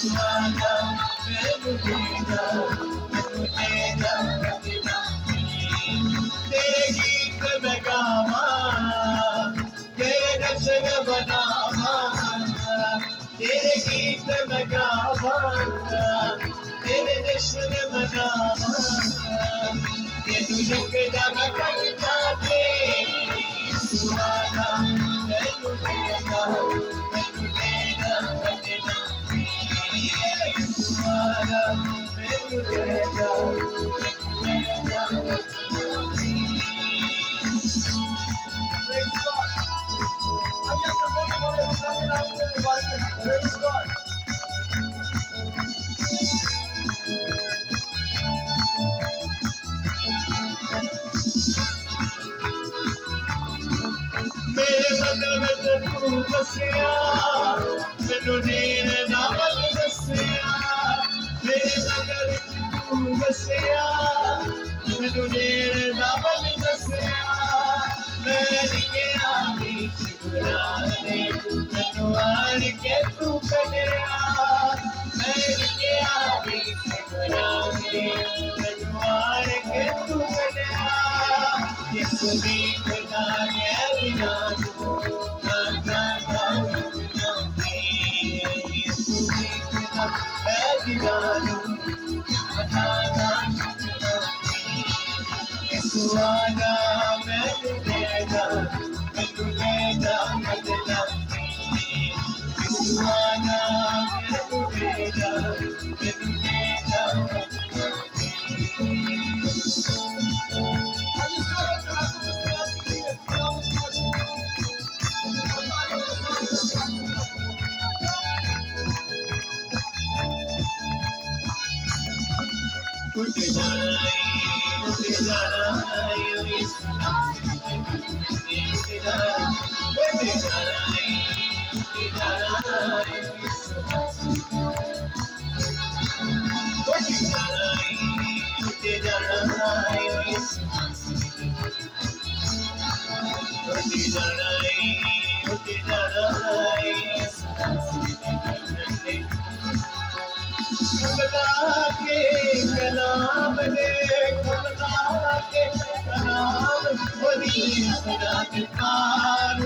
सुहाना मैनू देगा तेरे गीत मैं गावा तेरे जश्न बनावा तेरे गीत मैं गावा तेरे जश्न मनावा तेनू लिखदा मैं कविता ते सुहाना मैनू देगा सुहाना मैनू देगा मेरे बदल में तो तू बसिया मैनू नीर ना बल दसिया मेरे बदल में तू बसिया मैनू नीर ना बल दसिया मैं निकया बीच गुराने मैनू आड़ के तू कढ़िया मैं निकया बीच गुराने मैनू आड़ के तू कढ़िया इस दीप ना बिना सुहाना मैनू देगा बदला सुहाना मैनू देगा उठ जाए के कलाम ने खुदा के कलाम बड़ी सदा के पार